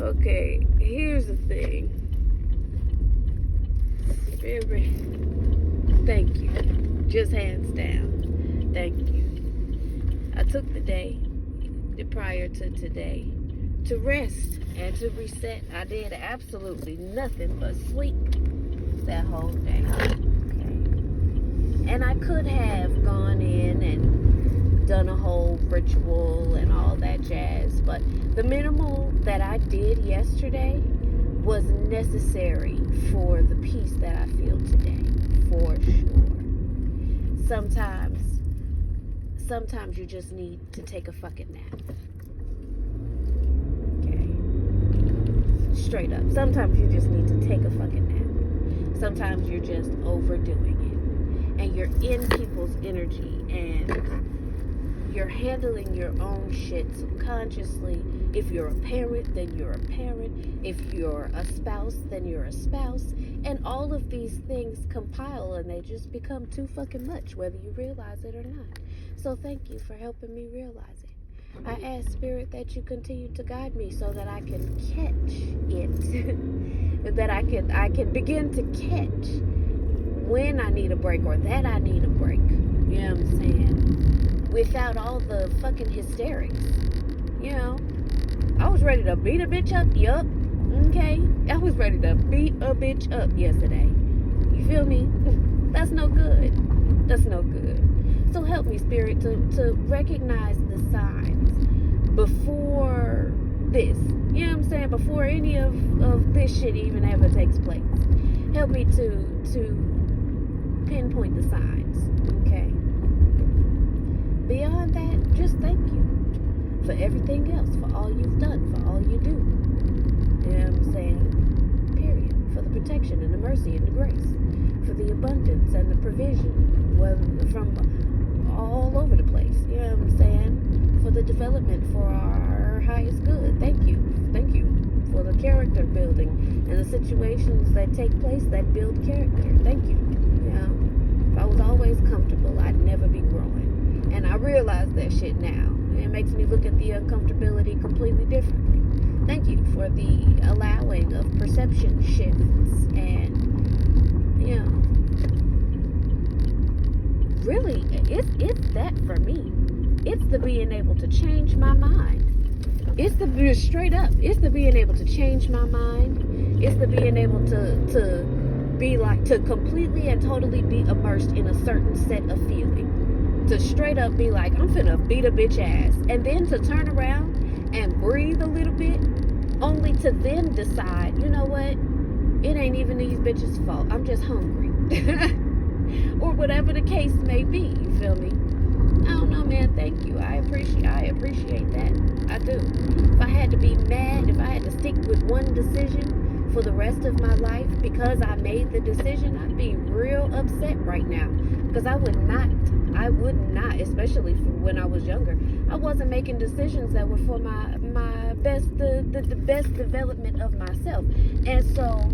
Okay, here's the thing. Thank you. Just hands down. Thank you. I took the day prior to today to rest and to reset. I did absolutely nothing but sleep that whole day. Okay. And I could have gone in and done a whole ritual and all that jazz, but the minimal that I did yesterday was necessary for the peace that I feel today, for sure. Sometimes you just need to take a fucking nap. Okay. Straight up. Sometimes you just need to take a fucking nap. Sometimes you're just overdoing it. And you're in people's energy and you're handling your own shit subconsciously. If you're a parent, then you're a parent. If you're a spouse, then you're a spouse. And all of these things compile and they just become too fucking much, whether you realize it or not. So thank you for helping me realize it. I ask Spirit that you continue to guide me so that I can catch it. That I can begin to catch when I need a break or that I need a break. You know what I'm saying? Without all the fucking hysterics. You know, I was ready to beat a bitch up. Yup. Okay. I was ready to beat a bitch up yesterday. You feel me? That's no good. That's no good. So help me, Spirit, to recognize the signs before this. You know what I'm saying? Before any of this shit even ever takes place. Help me to pinpoint the signs. Okay? Beyond that, just thank you for everything else, for all you've done, for all you do. You know what I'm saying? Period. For the protection and the mercy and the grace. For the abundance and the provision. Well, from all over the place. You know what I'm saying? For the development, for our highest good. Thank you. Thank you. For the character building and the situations that take place that build character. Thank you. You know? If I was always comfortable, I'd never be growing. And I realize that shit now. It makes me look at the uncomfortability completely differently. Thank you for the allowing of perception shifts and, you know, really, it's that for me. It's the being able to change my mind. It's the straight up. It's the being able to change my mind. It's the being able to be like, to completely and totally be immersed in a certain set of feeling. To straight up be like, I'm finna beat a bitch ass. And then to turn around and breathe a little bit, only to then decide, you know what? It ain't even these bitches' fault. I'm just hungry. Or whatever the case may be, you feel me? I don't know, man. Thank you. I appreciate that. I do. If I had to be mad, if I had to stick with one decision for the rest of my life because I made the decision, I'd be real upset right now. Because I would not, especially when I was younger. I wasn't making decisions that were for my best, the best development of myself. And so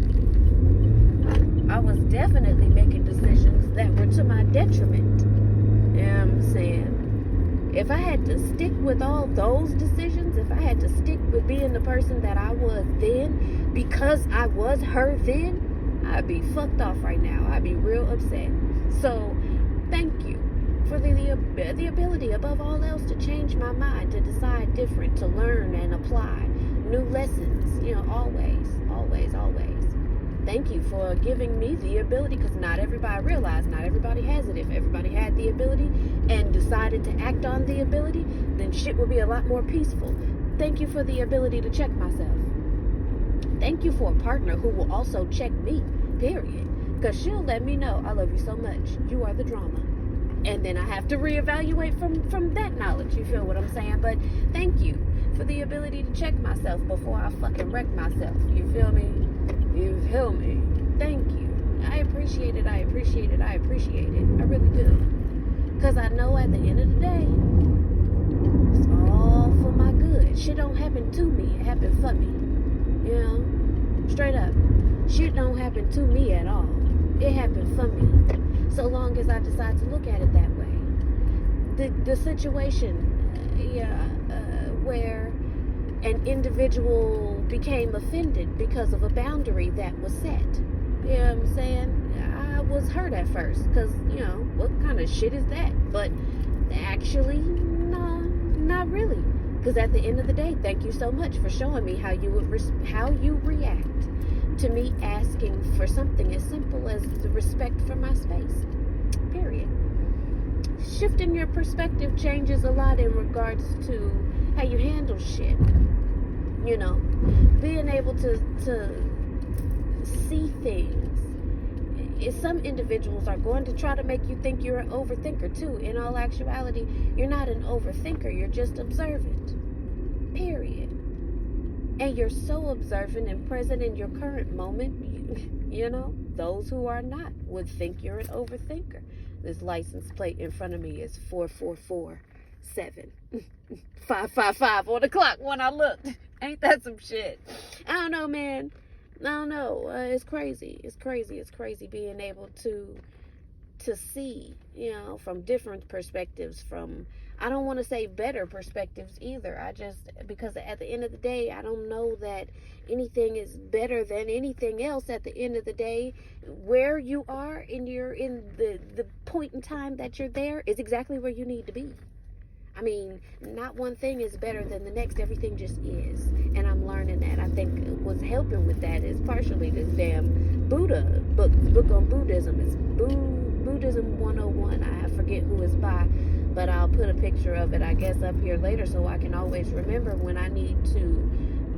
I was definitely making decisions that were to my detriment. You know what I'm saying? If I had to stick with all those decisions, if I had to stick with being the person that I was then, because I was her then, I'd be fucked off right now. I'd be real upset. So, thank you for the ability, above all else, to change my mind, to decide different, to learn and apply new lessons. You know, always, always, always. Thank you for giving me the ability, because not everybody has it. If everybody had the ability and decided to act on the ability, then shit would be a lot more peaceful. Thank you for the ability to check myself. Thank you for a partner who will also check me, period. Because she'll let me know, I love you so much. You are the drama. And then I have to reevaluate from that knowledge. You feel what I'm saying? But thank you for the ability to check myself before I fucking wreck myself. You feel me? You feel me? Thank you. I appreciate it. I really do. Because I know at the end of the day, it's all for my good. Shit don't happen to me. It happened for me. You know? Straight up. Shit don't happen to me at all. It happened for me. So long as I decide to look at it that way. The situation where an individual became offended because of a boundary that was set. You know what I'm saying? I was hurt at first because, what kind of shit is that? But actually, no, not really. Because at the end of the day, thank you so much for showing me how you react to me asking for something as simple as the respect for my space. Period. Shifting your perspective changes a lot in regards to how you handle shit. Being able to see things. Some individuals are going to try to make you think you're an overthinker too. In all actuality, you're not an overthinker. You're just observant. Period. And you're so observant and present in your current moment. Those who are not would think you're an overthinker. This license plate in front of me is 4447 555 on the clock when I looked. Ain't that some shit? I don't know, man. I don't know. It's crazy. It's crazy being able to see, from different perspectives, from, I don't want to say better perspectives either. Because at the end of the day, I don't know that anything is better than anything else. At the end of the day, where you are in the point in time that you're there is exactly where you need to be. I mean, not one thing is better than the next. Everything just is. And I'm learning that. I think what's helping with that is partially this damn Buddha book on Buddhism. It's Buddhism 101. I forget who it's by, but I'll put a picture of it, I guess, up here later so I can always remember when I need to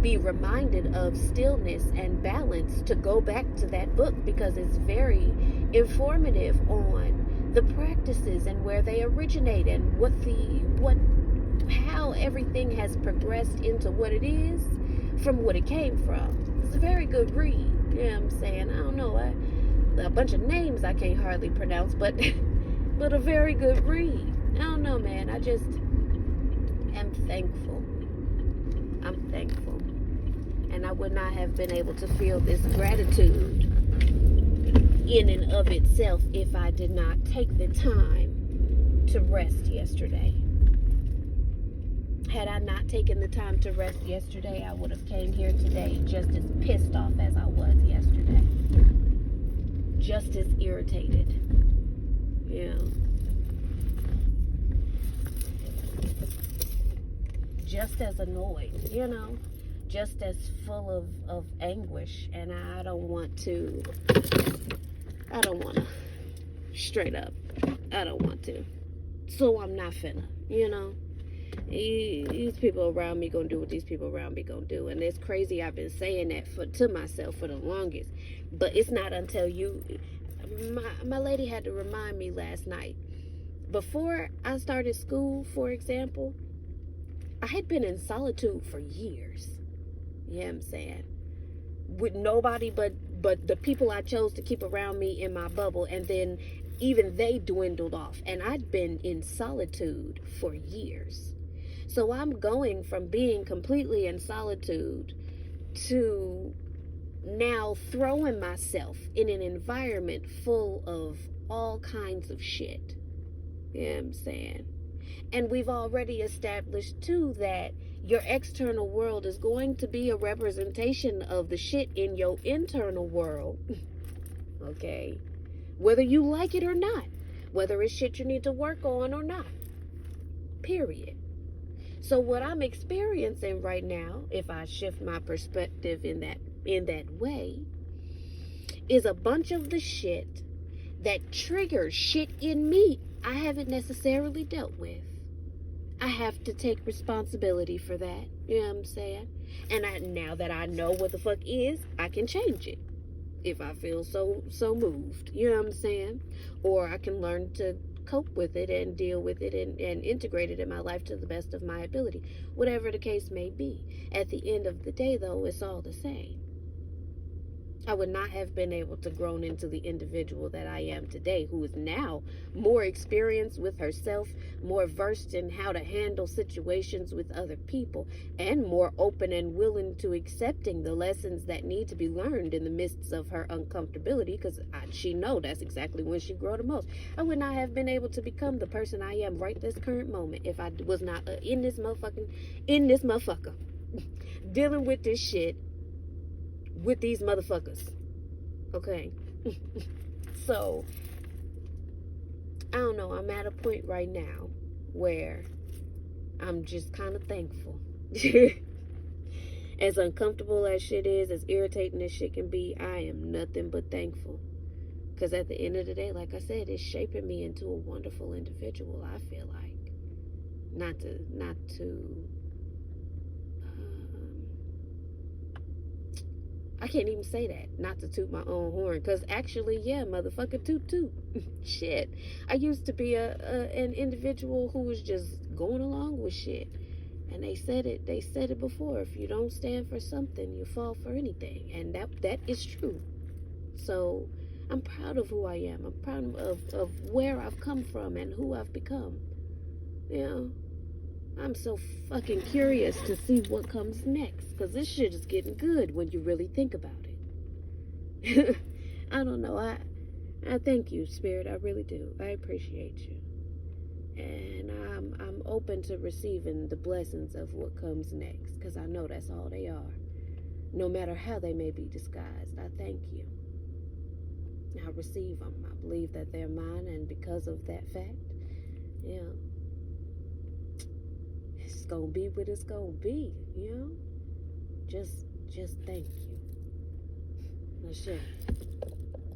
be reminded of stillness and balance to go back to that book, because it's very informative on the practices and where they originate and how everything has progressed into what it is from what it came from. It's a very good read. You know what I'm saying? I don't know, a bunch of names I can't hardly pronounce, but a very good read. I don't know, man. I just am thankful. I'm thankful. And I would not have been able to feel this gratitude in and of itself if I did not take the time to rest yesterday. Had I not taken the time to rest yesterday, I would have came here today just as pissed off as I was yesterday. Just as irritated. Just as annoyed, just as full of anguish. And I don't want to, straight up, I don't want to. So I'm not finna, These people around me gonna do what these people around me gonna do. And it's crazy, I've been saying that to myself for the longest. But it's not until my lady had to remind me last night. Before I started school, for example, I had been in solitude for years. You know what I'm saying? With nobody but the people I chose to keep around me in my bubble, and then even they dwindled off. And I'd been in solitude for years. So I'm going from being completely in solitude to now throwing myself in an environment full of all kinds of shit. You know what I'm saying? And we've already established too that your external world is going to be a representation of the shit in your internal world. Okay? Whether you like it or not. Whether it's shit you need to work on or not. Period. So what I'm experiencing right now, if I shift my perspective in that way, is a bunch of the shit that triggers shit in me I haven't necessarily dealt with. I have to take responsibility for that. You know what I'm saying? And now that I know what the fuck is, I can change it if I feel so moved. You know what I'm saying? Or I can learn to cope with it and deal with it and integrate it in my life to the best of my ability. Whatever the case may be. At the end of the day, though, it's all the same. I would not have been able to grow into the individual that I am today, who is now more experienced with herself, more versed in how to handle situations with other people, and more open and willing to accepting the lessons that need to be learned in the midst of her uncomfortability, because she know that's exactly when she grow the most. I would not have been able to become the person I am right this current moment if I was not in this motherfucker, dealing with this shit with these motherfuckers. Okay? So, I don't know. I'm at a point right now where I'm just kind of thankful. As uncomfortable as shit is, as irritating as shit can be, I am nothing but thankful. Because at the end of the day, like I said, it's shaping me into a wonderful individual, I feel like. Not to, I can't even say that. Not to toot my own horn. Because actually, yeah, motherfucker, toot toot. Shit. I used to be an individual who was just going along with shit. And they said it before. If you don't stand for something, you fall for anything. And that is true. So I'm proud of who I am. I'm proud of where I've come from and who I've become. You know? I'm so fucking curious to see what comes next. Because this shit is getting good when you really think about it. I don't know. I thank you, Spirit. I really do. I appreciate you. And I'm open to receiving the blessings of what comes next. Because I know that's all they are. No matter how they may be disguised. I thank you. I receive them. I believe that they're mine. And because of that fact, yeah. It's gonna be what it's gonna be, you know? Just thank you. That's it.